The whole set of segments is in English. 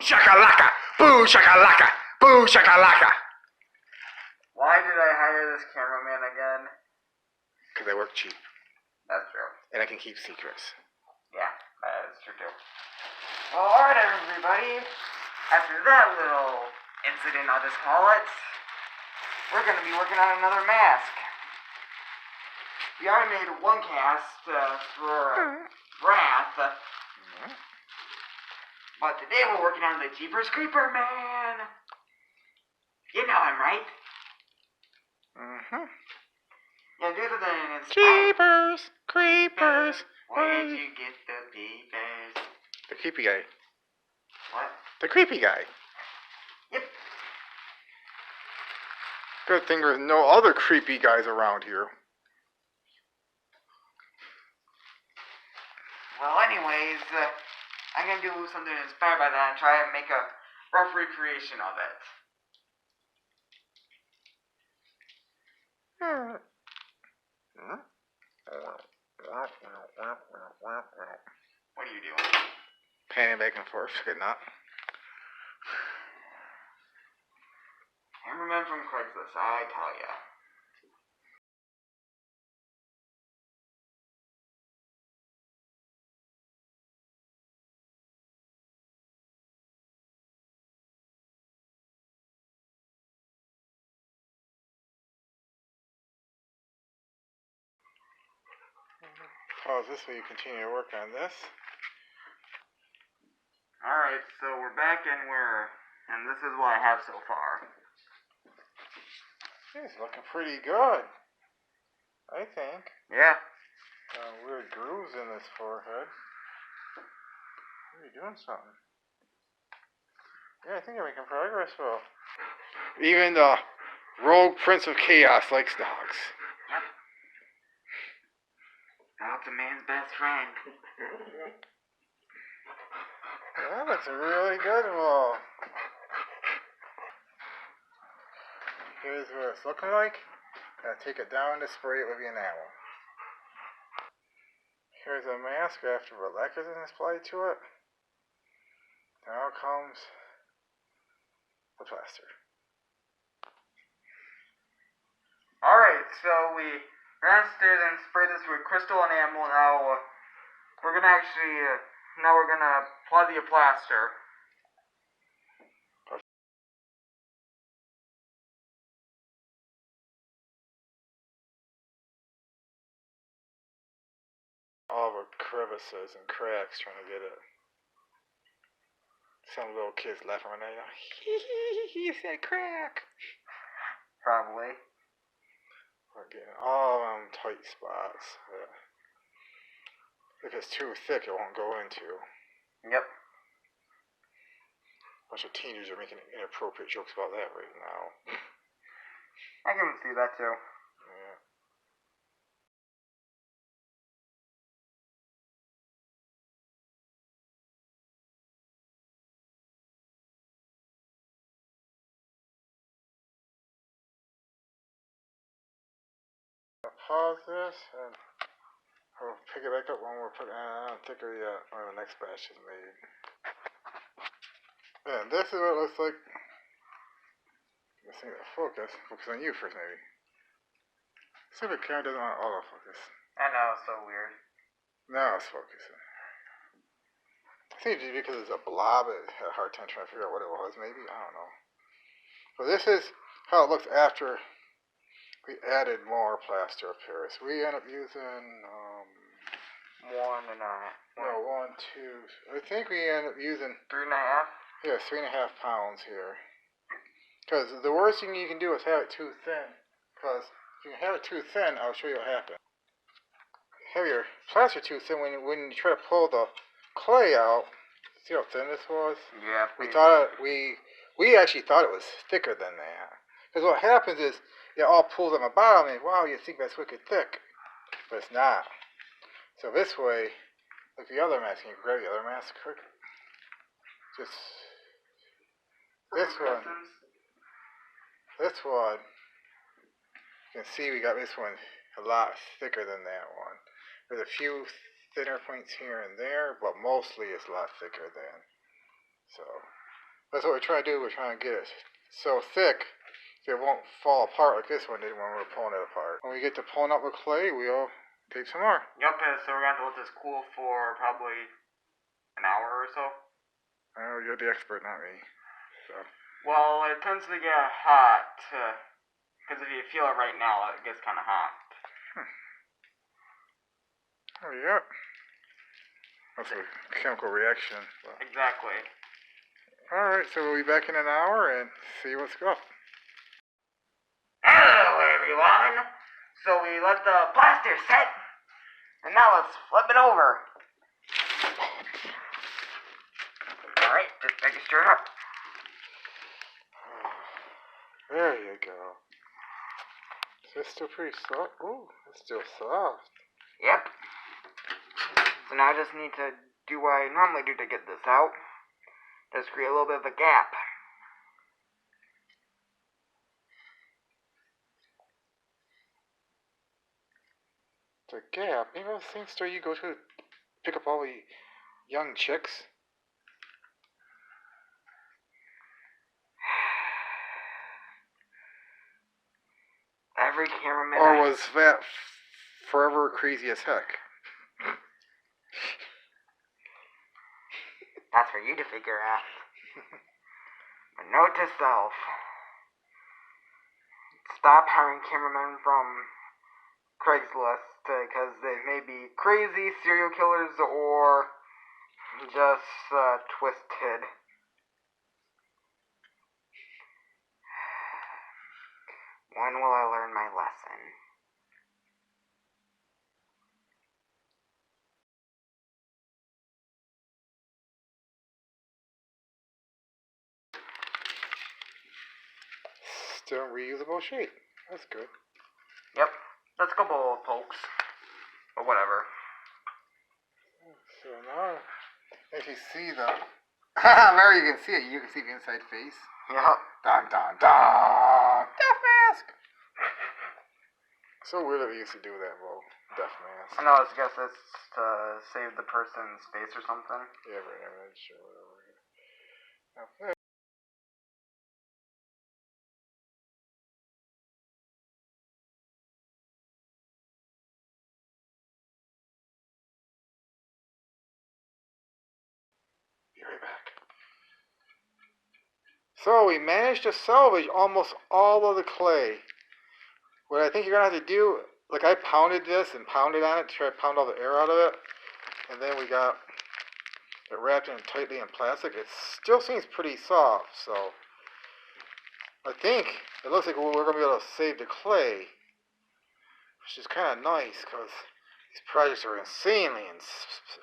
Shakalaka! Boo shakalaka! Boo shakalaka! Why did I hire this cameraman again? Because I work cheap. That's true. And I can keep secrets. Yeah, that is true too. Well, alright everybody. After that little incident, I'll just call it, we're going to be working on another mask. We already made one cast for Wrath. But today we're working on the Jeepers Creeper Man. You know him, right? Yeah, do the thing. Jeepers Creepers. Where did you get the peepers? The creepy guy. What? The creepy guy. Yep. Good thing there's no other creepy guys around here. Well, anyways, I'm going to do something inspired by that and try and make a rough recreation of it. What are you doing? Panning back and forth, good not. Cameraman from Craigslist, I tell ya. Pause this while you continue to work on this. Alright, so we're back and this is what I have so far. He's looking pretty good, I think. Yeah. Weird grooves in his forehead. Are you doing something? Yeah, I think you're making progress, Phil. Even the rogue Prince of Chaos likes dogs. Yep. Dog's a man's best friend. That looks really good, Will. Here's what it's looking like. Gotta take it down to spray it with the enamel. Here's a mask after the lacquer is applied to it. Now comes the plaster. Alright, so we rested and sprayed this with crystal enamel. Now we're gonna apply the plaster. All the crevices and cracks trying to get it. Some little kids laughing right now. He said crack. Probably. We're getting all them tight spots. If it's too thick, it won't go into. Yep. A bunch of teenagers are making inappropriate jokes about that right now. I can see that too. Yeah. Pause this and we'll pick it back up when we're putting on thicker yet when the next batch is made. And this is what it looks like. Let's see the focus. Focus on you first, maybe. See if the camera doesn't want autofocus. I know, it's so weird. Now it's focusing. I think just because it's a blob, it had a hard time trying to figure out what it was, maybe. I don't know. But this is how it looks after we added more plaster up here. So we end up using, I think we end up using 3.5? Yeah, 3.5 pounds here. Because the worst thing you can do is have it too thin. Because if you have it too thin, I'll show you what happens. Have your plaster too thin when you try to pull the clay out. See how thin this was? Yeah. We actually thought it was thicker than that. Because what happens is it all pulls on the bottom and wow, you think that's wicked thick. But it's not. So this way, like the other mask, can you grab the other mask quick? Just this one. You can see we got this one a lot thicker than that one. There's a few thinner points here and there, but mostly it's a lot thicker than. So That's what we're trying to do. We're trying to get it so thick that it won't fall apart like this one did when we were pulling it apart. When we get to pulling up with clay, we'll take some more. Yep, so we're going to have to let this cool for probably an hour or so. Oh, you're the expert, not me. So. Well, it tends to get hot, because if you feel it right now, it gets kind of hot. Oh, yeah. That's a chemical reaction. So. Exactly. Alright, so we'll be back in an hour and see what's up. Hello, everyone. So we let the plaster set, and now let's flip it over. Alright, just make it straight up. There you go. So it's still pretty soft. Ooh, it's still soft. Yep. So now I just need to do what I normally do to get this out. Just create a little bit of a gap. The Gap. You know the same store you go to pick up all the young chicks? Every cameraman. Or was that forever crazy as heck? That's for you to figure out. But note to self. Stop hiring cameramen from Craigslist because they may be crazy serial killers or just twisted. When will I learn my lesson? Still in reusable shape. That's good. Yep, that's a couple of pokes. But whatever. So now, if you see the... there you can see it. You can see the inside face. Yep. Dun dun dun! Death mask! So weird that we used to do that, bro. Death mask. I know, I guess it's to save the person's face or something. Yeah, right, image or whatever. Okay. Be right back. So we managed to salvage almost all of the clay. What I think you're going to have to do, like I pounded this and pounded on it to try to pound all the air out of it. And then we got it wrapped in tightly in plastic. It still seems pretty soft, so I think it looks like we're going to be able to save the clay, which is kind of nice because these projects are insanely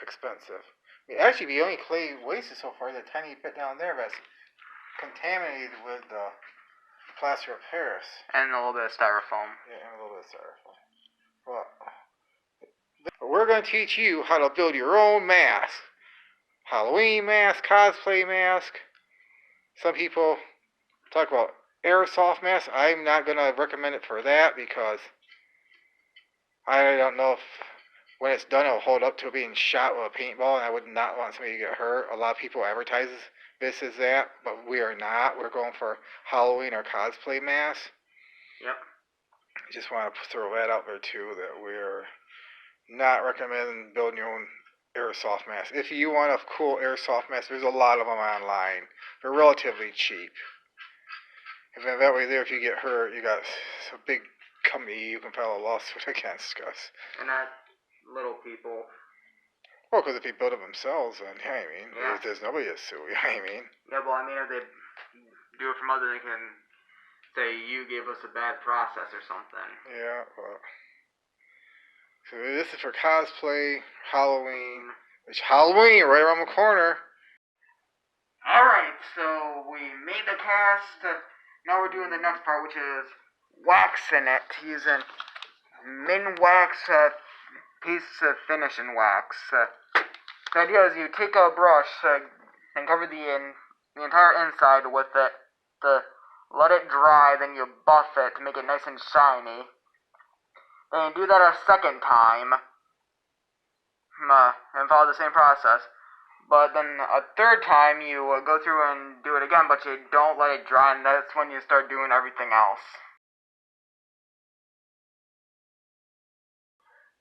expensive. I mean, actually, the only clay wasted so far is a tiny bit down there that's contaminated with the plaster of Paris. And a little bit of styrofoam. Yeah, and a little bit of styrofoam. But we're going to teach you how to build your own mask. Halloween mask, cosplay mask. Some people talk about airsoft mask. I'm not going to recommend it for that because I don't know if when it's done it'll hold up to being shot with a paintball, and I would not want somebody to get hurt. A lot of people advertise this as that, but we are not. We're going for Halloween or cosplay masks. Yep. I just want to throw that out there too, that we're not recommending building your own airsoft mask. If you want a cool airsoft mask, there's a lot of them online. They're relatively cheap. And then that way there, if you get hurt, you got a big company you can file a lawsuit against us. And not little people. Well, because if they build it themselves, then, you know what I mean? Yeah. There's nobody to sue, you know what I mean? Yeah, well, I mean, if they do it from other, they can say you gave us a bad process or something. Yeah, well. So this is for cosplay, Halloween. It's Halloween right around the corner. Alright, so we made the cast. Now we're doing the next part, which is waxing it using min wax piece of finishing wax. The idea is you take a brush and cover the entire inside with it. Let it dry, then you buff it to make it nice and shiny. Then you do that a second time. And follow the same process. But then a third time you go through and do it again, but you don't let it dry, and that's when you start doing everything else.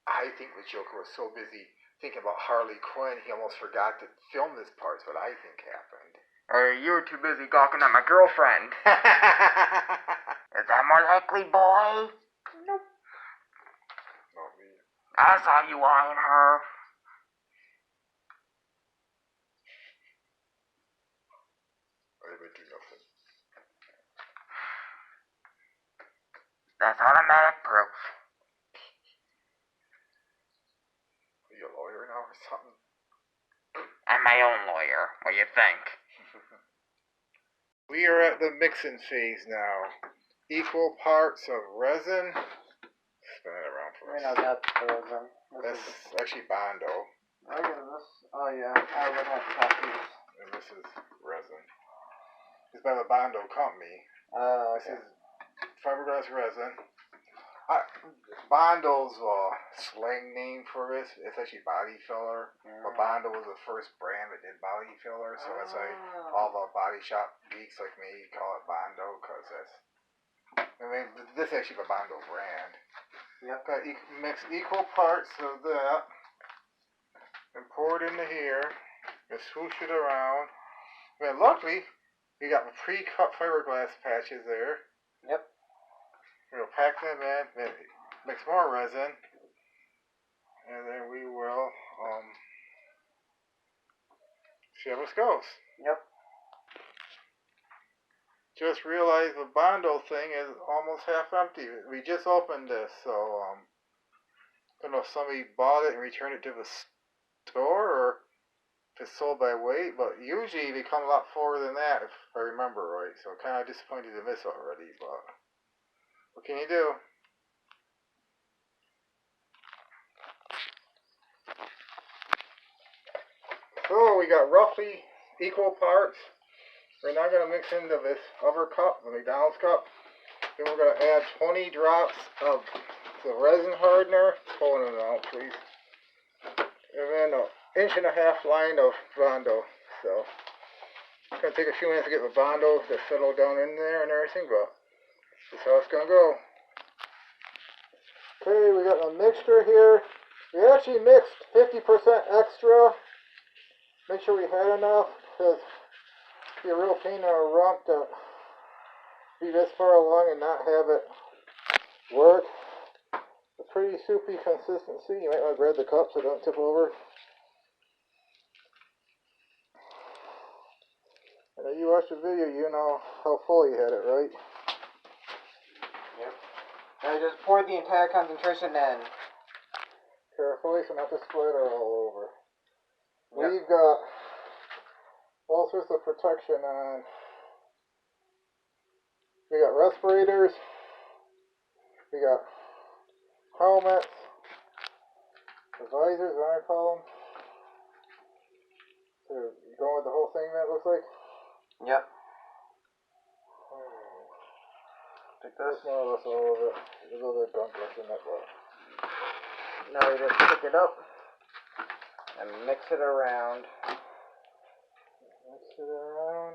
I think the Joker was so busy thinking about Harley Quinn, he almost forgot to film this part. Is what I think happened. Or you were too busy gawking at my girlfriend. Is that more likely, boy? Nope. Not me. I saw you eyeing her. I didn't do nothing. That's automatic proof. Are you a lawyer now or something? I'm my own lawyer. What do you think? We are at the mixing phase now. Equal parts of resin. Spin it around for us. That's resin. That's actually Bondo. Look at this. Oh yeah, I would have copies. And this is resin. It's by the Bondo company. Oh, okay. This is fiberglass resin. Bondo's slang name for this, it's actually body filler. But Bondo was the first brand that did body filler, so that's why all the body shop geeks like me call it Bondo, because that's, I mean, this is actually the Bondo brand. Yep. Got mix equal parts of that and pour it into here and swoosh it around. And luckily, we got the pre-cut fiberglass patches there. Yep. We'll pack them in, then mix more resin, and then we will see how this goes. Yep. Just realized the Bondo thing is almost half empty. We just opened this, so don't know if somebody bought it and returned it to the store or if it's sold by weight, but usually they come a lot fuller than that if I remember right. So kind of disappointed in this already, but what can you do? So we got roughly equal parts. We're now going to mix into this other cup, the McDonald's cup. Then we're going to add 20 drops of the resin hardener. Pulling it out, please. And then an inch and a half line of Bondo. So it's going to take a few minutes to get the Bondo to settle down in there and everything, but this is how it's going to go. Okay, we got a mixture here. We actually mixed 50% extra. Make sure we had enough, because it'd be a real pain in our rump to be this far along and not have it work. A pretty soupy consistency. You might want to grab the cup so it don't tip over. And if you watched the video, you know how full you had it, right? Yep. Now just pour the entire concentration in. Carefully so not to splatter all over. Yep. We've got all sorts of protection on. We got respirators. We got helmets. The visors, what I call them. So you going with the whole thing that looks like? Yep. Take That's this. more or less all of it. There's a little bit of gunk left in that box. Now we just pick it up and mix it around. Mix it around.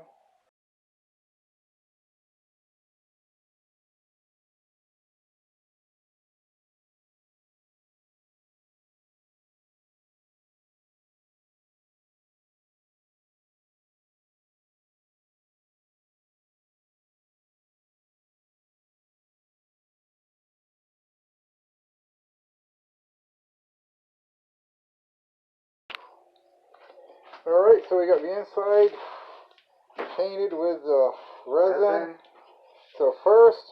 Alright, so we got the inside painted with resin. So first,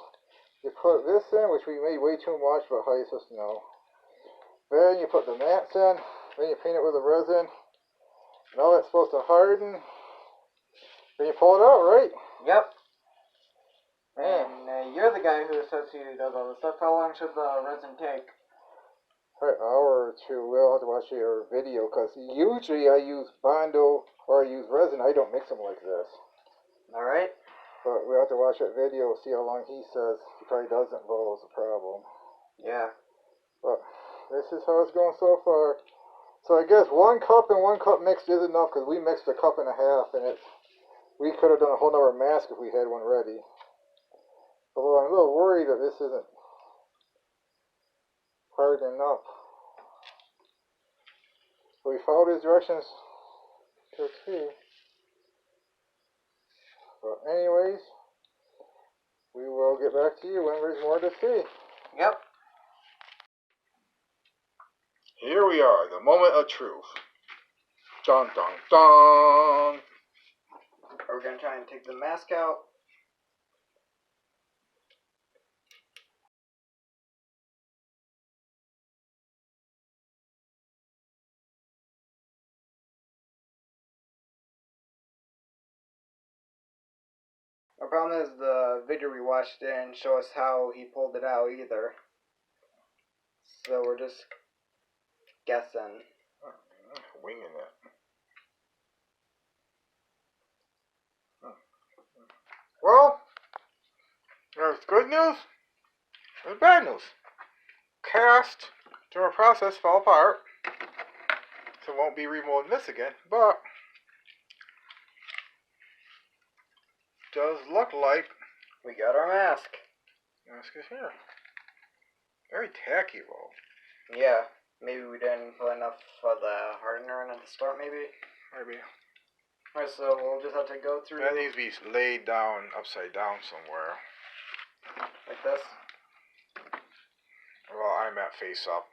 you put this in, which we made way too much, but how you supposed to know. Then you put the mats in, then you paint it with the resin. Now that's supposed to harden. Then you pull it out, right? Yep. And you're the guy who associated does all this stuff. How long should the resin take? An hour or two. We'll have to watch your video, because usually I use Bondo or I use resin. I don't mix them like this. Alright. But we'll have to watch that video, see how long he says. He probably doesn't, well, it's a problem. Yeah. But this is how it's going so far. So I guess 1 cup and 1 cup mixed is enough because we mixed a cup and a half, and we could have done a whole nother mask if we had one ready. Although I'm a little worried that this isn't hardening up. So we followed his directions to a T. But anyways, we will get back to you when there's more to see. Yep. Here we are, the moment of truth. Dun dun dun! We're gonna try and take the mask out. The problem is the video we watched didn't show us how he pulled it out either. So we're just guessing. Winging it. Well, there's good news, there's bad news. Cast during process fell apart, so it won't be remolding this again, but does look like We got our mask. mask is here. Very tacky roll. Yeah. Maybe we didn't put enough of the hardener in at the start, maybe? Maybe. Alright, so we'll just have to go through... That needs to be laid down, upside down somewhere. Like this? Well, I'm at face up.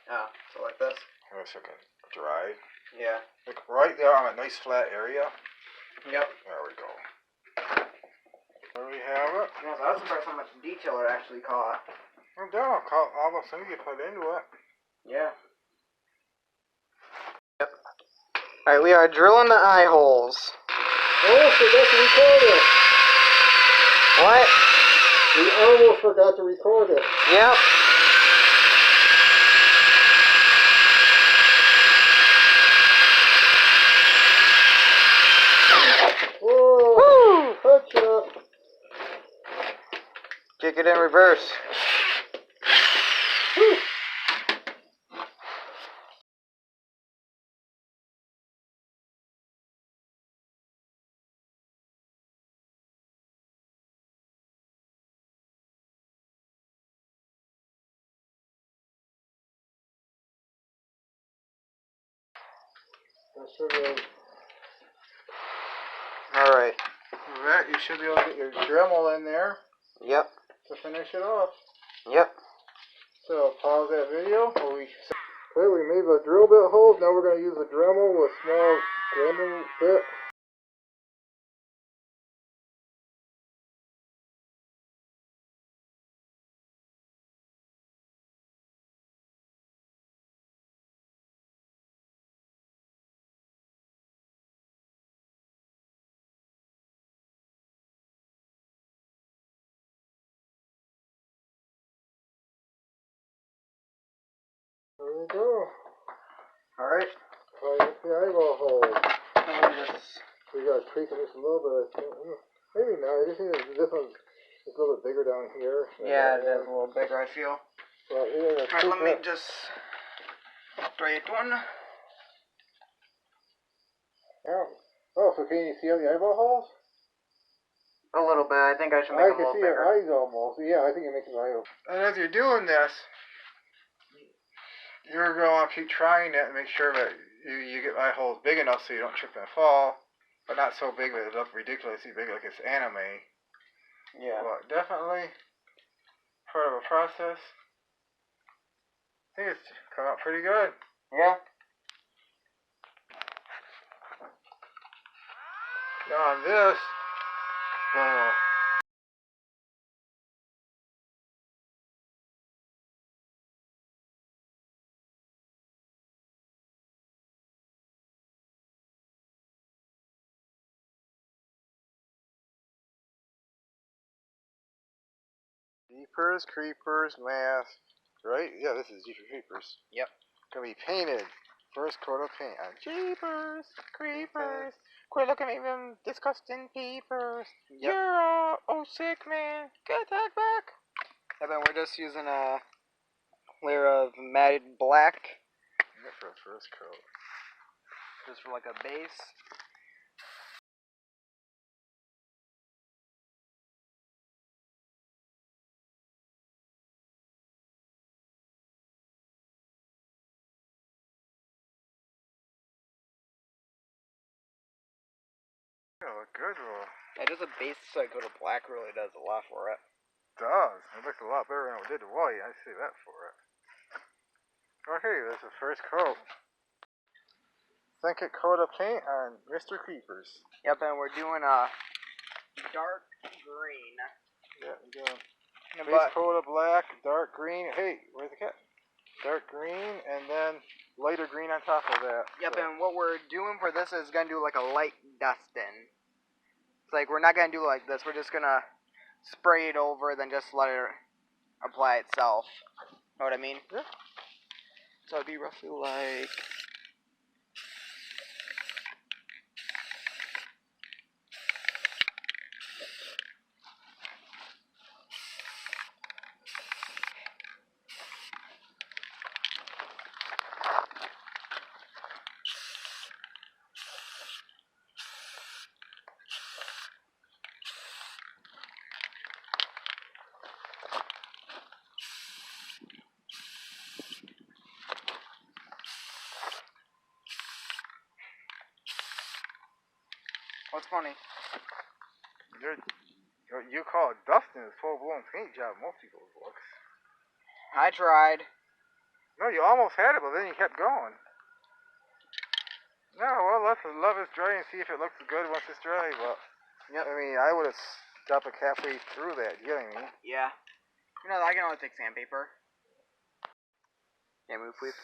Oh, so like this? Wait a second. Dry. Yeah. Like right there on a nice flat area. Yep. There we go. There we have it. Yeah, so I was surprised how much detail it actually caught. I'm done. All the things you put into it. Yeah. Yep. Alright, we are drilling the eye holes. Oh, forgot to record it. What? We almost forgot to record it. Yep. Whoa! Woo! Gotcha. Kick it in reverse. Whew. Alright. With that, you should be able to get your Dremel in there Yep. to finish it off. Yep. So pause that video. Okay, we made the drill bit holes. Now we're going to use a Dremel with small grinding bit. There we go. Alright. Find the eyeball hole. Just... We got to tweak this a little bit. I think. Maybe not. I just think this one's just a little bit bigger down here. Yeah, it is a little bigger, I feel. Well, yeah, Alright, let me just straight one. Yeah. Oh, so can you see all the eyeball holes? A little bit. I think I should make them a little bigger. I can see your eyes almost. Yeah, I think it makes your eyes open. And as you're doing this, you're going to keep trying it and make sure that you get eye holes big enough so you don't trip and fall, but not so big that it looks ridiculously big like it's anime. Yeah. But definitely part of a process. I think it's come out pretty good. Yeah. Now on this, Jeepers Creepers mask. Right? Yeah, this is Jeepers Creepers. Yep. Gonna be painted. First coat of paint on Jeepers Creepers. Quit looking at them disgusting peepers. Yep. You're a sick man. Get that back. And then we're just using a layer of matted black. Yeah, for the first coat. Just for like a base. Yeah, look good, well. Yeah, just a base coat of black really does a lot for it. It does. It looks a lot better than it did the white. I see that for it. Okay, that's the first coat. Second coat of paint on Mr. Creepers. Yep, and we're doing a dark green. Yeah, we're doing Yeah, base coat of black, dark green. Hey, where's the cat? Dark green, and then lighter green on top of that. Yep, so. and what we're doing for this is gonna do like a light dusting. It's like we're not gonna do like this. We're just gonna spray it over, then just let it apply itself. Know what I mean? Yeah. So it'd be roughly like. What's funny? You call it dusting, it's full-blown paint job. Most people's looks. I tried. No, you almost had it, but then you kept going. No, well, let's love is dry and see if it looks good once it's dry. But Yep. I mean, I would have stopped it halfway through that. You know what I mean? Yeah. You know, I can only take sandpaper. Yeah, move please.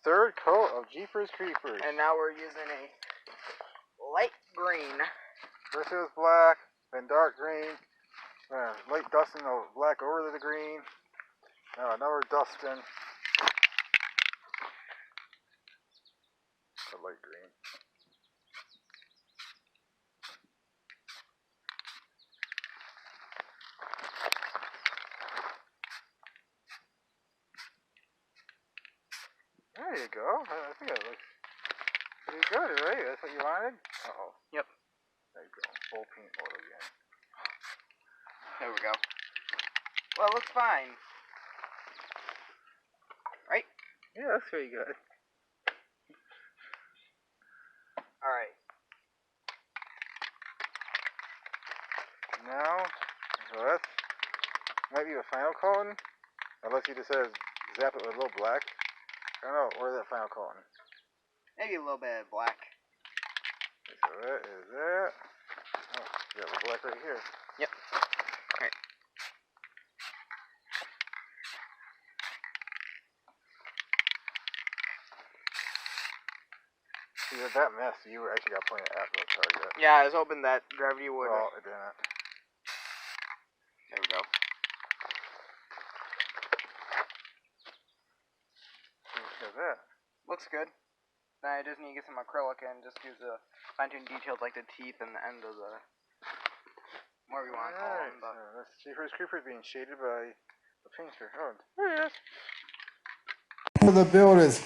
Third coat of Jeepers Creepers. And now we're using a light green. First it was black, then dark green, light dusting of black over the green. Now another dusting. The light green. There you go. I think that looks pretty good, right? That's what you wanted? Uh-oh. Yep. There you go. Full paint mode again. There we go. Well, it looks fine. Right? Yeah, that's pretty good. Alright. Now, so that's might be the final coating. Unless you just says zap it with a little black. I don't know, where's that final coating? Maybe a little bit of black. So that is that. Oh, you got the black right here. Yep. Alright. See, with that mess, you actually got plenty of apples target. Yeah, I was hoping that gravity would. Well, it didn't. There we go. Look at that. Looks good. Now I just need to get some acrylic and just use the fine-tuned details like the teeth and the end of the. Whatever you want to call them. But... So that's Jeepers Creepers being shaded by the painter. Oh, there it is. The build is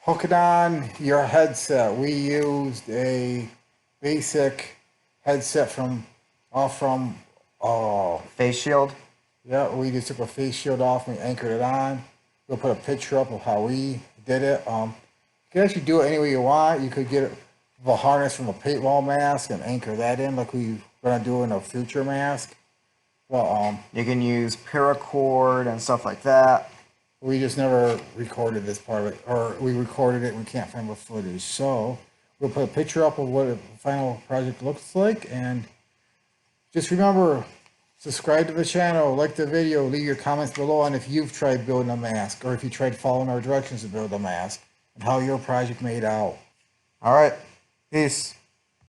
hook it on your headset. We used a basic headset from face shield. yeah, we just took a face shield off and anchored it on. We'll put a picture up of how we did it. You can actually do it any way you want. You could get a harness from a paintball mask and anchor that in like we're gonna do in a future mask. Well, You can use paracord and stuff like that. we just never recorded this part of it, or we recorded it and we can't find the footage. So we'll put a picture up of what the final project looks like, and just remember, subscribe to the channel, like the video, leave your comments below on if you've tried building a mask, or if you tried following our directions to build a mask, and how your project made out. All right. Peace.